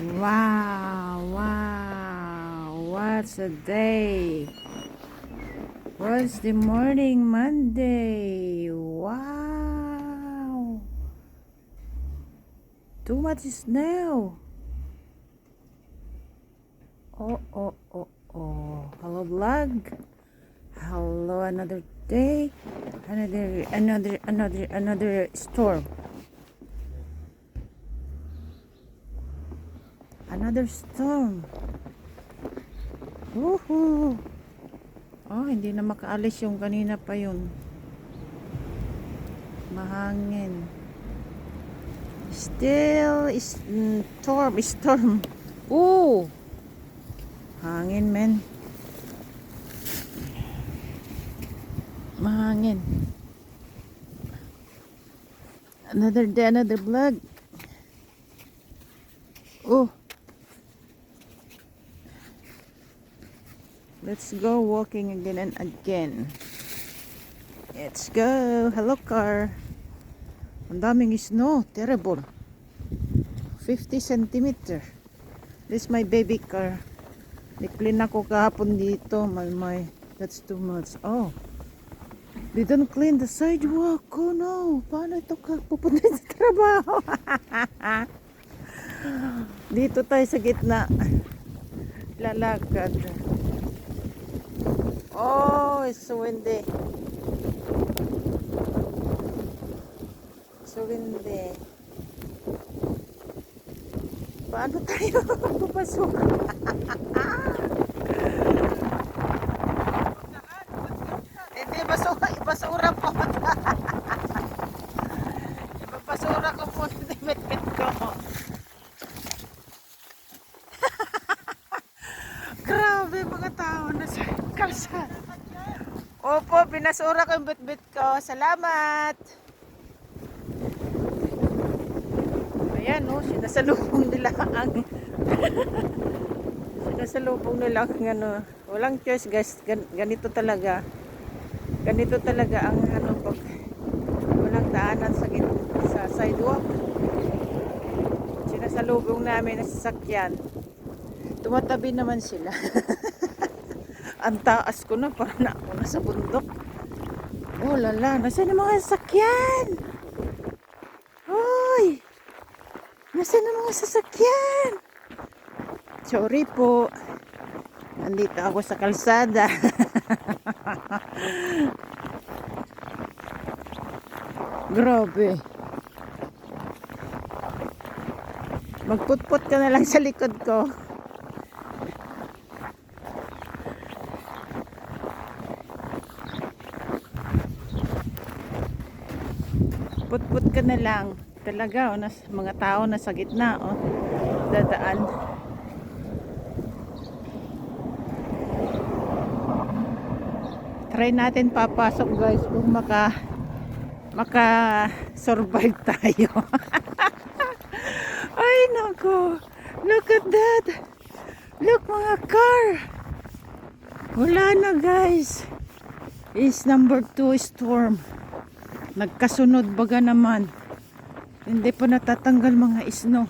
Wow, wow, what's a day? What's the morning Monday? Wow, too much snow. Oh. Hello, vlog. Hello, another day. Another storm. Another storm. Woohoo! Oh, hindi na makaalis yung kanina pa yun. Mahangin. Still is storm. Ooh! Hangin, men. Mahangin. Another day, another vlog. Oh. Let's go walking again and again. Let's go. Hello, car. Ang daming snow. Terrible. 50 centimeter. This is my baby car. Ni-clean ako kahapon dito. My. That's too much. Oh. They don't clean the sidewalk. Oh no. Paano ito pupunta sa trabaho? Dito tayo sa gitna. Lalakad. Oh, it's so windy. So windy. Paano tayo papasok? Hindi, basura po. Basura ko po. Met ko. Grabe mga tao na sa kalsada. Opo, pinasura ko yung bit ko. Salamat. Ayan, oh, sinasalubong nila ang sinasalubong nila ang ano. Walang choice, guys. Ganito talaga ang ano pag walang daanan sa sidewalk. Sinasalubong namin ang sasakyan. Tumatabi naman sila. Ang taas ko na, para na ako nasa bundok. Oh lala, nasaan ang mga sasakyan? Hoy! Nasaan ang mga sasakyan? Sorry po. Nandito ako sa kalsada. Grabe. Magputput ka na lang sa likod ko. Put ka na lang. Talaga, oh, mga tao na sa gitna, oh, dadaan. Try natin papasok, guys, kung maka-survive tayo. Ay, nako. Look at that. Look, mga car. Wala na, guys. Is number 2 storm. Nagkasunod baga naman. Hindi pa natatanggal mga snow.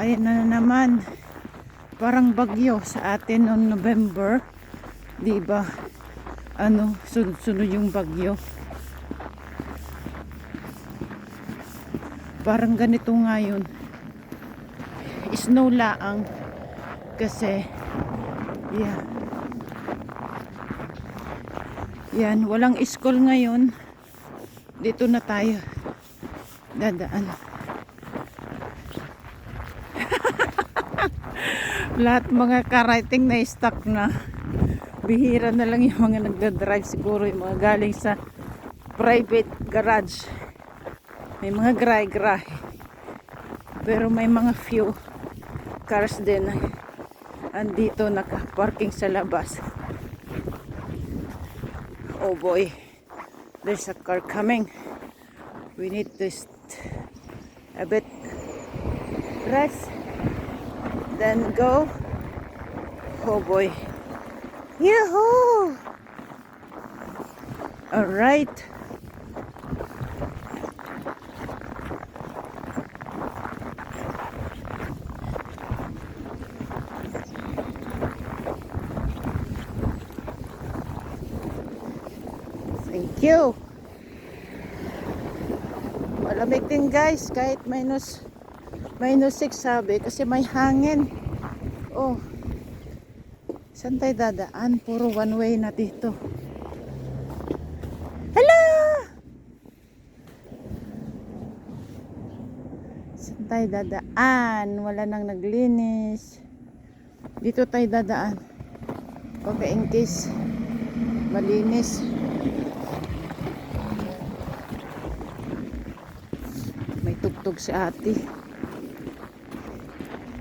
Ayan na naman. Parang bagyo sa atin noong November. Diba? Ano, sunod-sunod yung bagyo. Parang ganito ngayon. Snow laang. Kasi, yeah. Yan, walang school ngayon. Dito na tayo dadaan. Lahat mga karating na stuck na. Bihira na lang yung mga nagdadrive, siguro yung mga galing sa private garage. May mga gray-gray. Pero may mga few cars din andito naka-parking sa labas. Oh boy. There's a car coming. We need to a bit rest, then go. Oh boy. Yahoo! All right. you. Malamig din guys, kahit minus 6 sabi, kasi may hangin. Oh, saan tayo dadaan? Puro one way na dito. Hello! Saan tayo dadaan? Wala nang naglinis. Dito tayo dadaan. Okay, in case malinis. May tugtog si ate.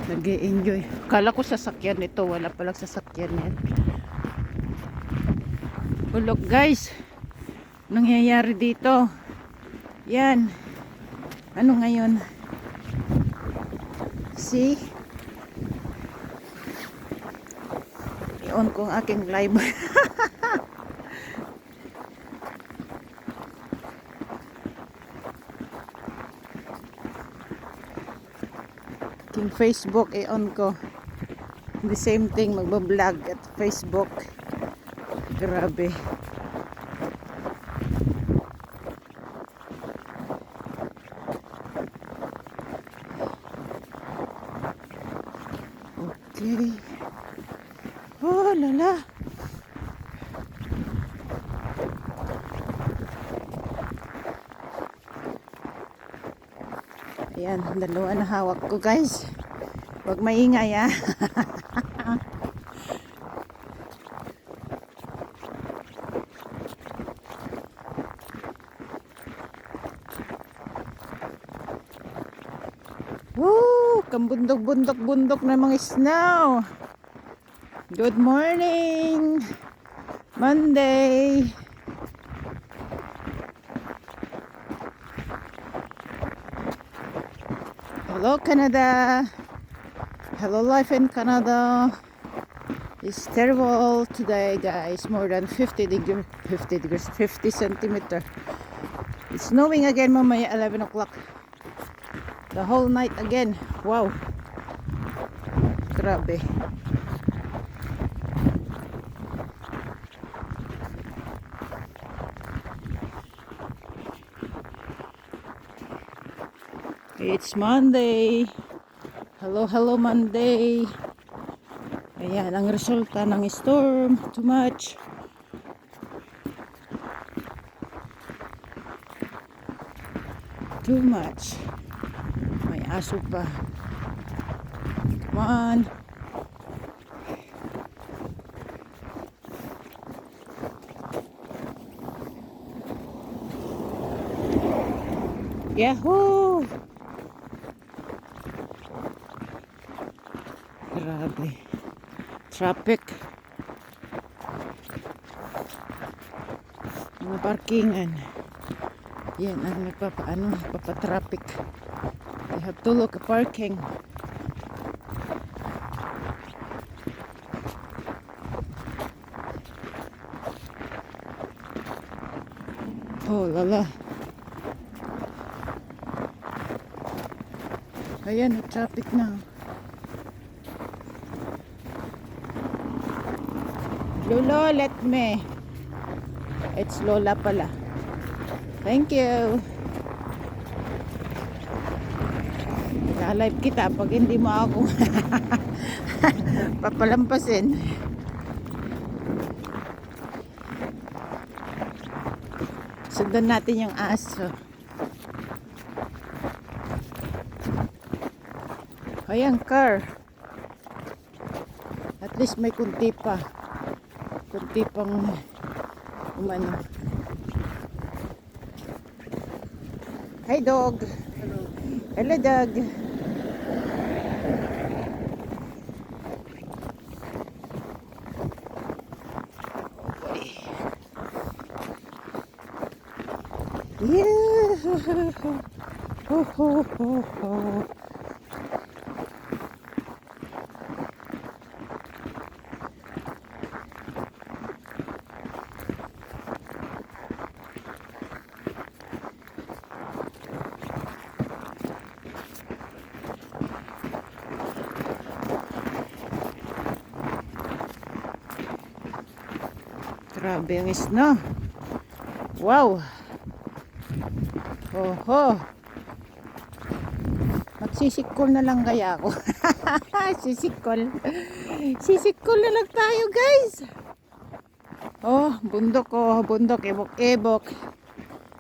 Nag-e-enjoy. Kala ko sasakyan ito. Wala palang sasakyan yan. Oh, look guys. Nangyayari dito. Yan. Ano ngayon? See? I-on ko ang aking live. King Facebook i-on ko. The same thing, magbablog at Facebook. Grabe. Okay. Oh, lala. Ayan, dalawa na hawak ko guys. Huwag maingay ah. Woo! Kambundok-bundok-bundok na mga snow. Good morning! Monday! Hello Canada! Hello life in Canada! It's terrible today guys. More than 50 centimeter. It's snowing again mamaya 11 o'clock. The whole night again. Wow. Grabe. It's Monday. Hello, hello Monday. Ayan ang resulta ng storm. Too much. Too much. May aso pa. Come on. Yahoo! Grabe. Traffic. Mga parkingan. Yan ang nagpapatraffic. You have to look at parking. Oh, lala. Ayan, traffic na. Lolo, let me. It's Lola pala. Thank you. Live kita pag hindi mo ako papalampasin. Sundan natin yung aso. Ayan, car. At least may kunti pa. Kunti pang umano. Hi, dog. Hello. Hello, dog. Yeah. Ho, ho, ho, ho. Grabe ang snow. Wow. Oho. Magsisikol na lang kaya ako. Sisikol. Sisikol na lang tayo, guys. Oh, bundok oh, bundok, ebok-ebok.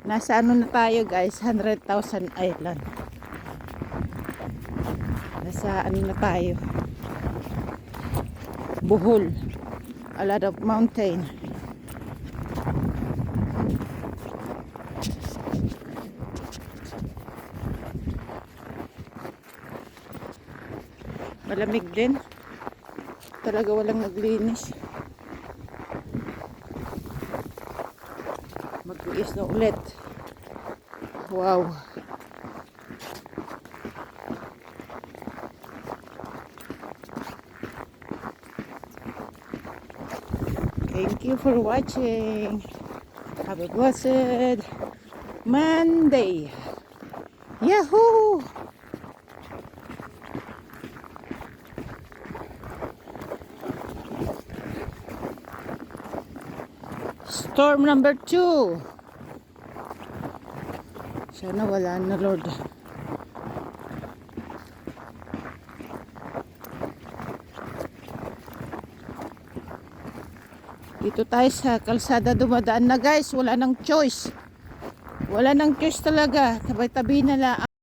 Nasa ano na tayo, guys? 100,000 island. Nasa ano na tayo? Bohol. A lot of mountain. Malamig din. Talaga walang naglinis. Mag-uis na ulit. Wow. Thank you for watching. Have a blessed Monday. Yahoo! Storm number 2. Sana wala na, Lord. Dito tayo sa kalsada dumadaan na, guys. Wala nang choice. Wala nang choice talaga. Tabay-tabi na lang.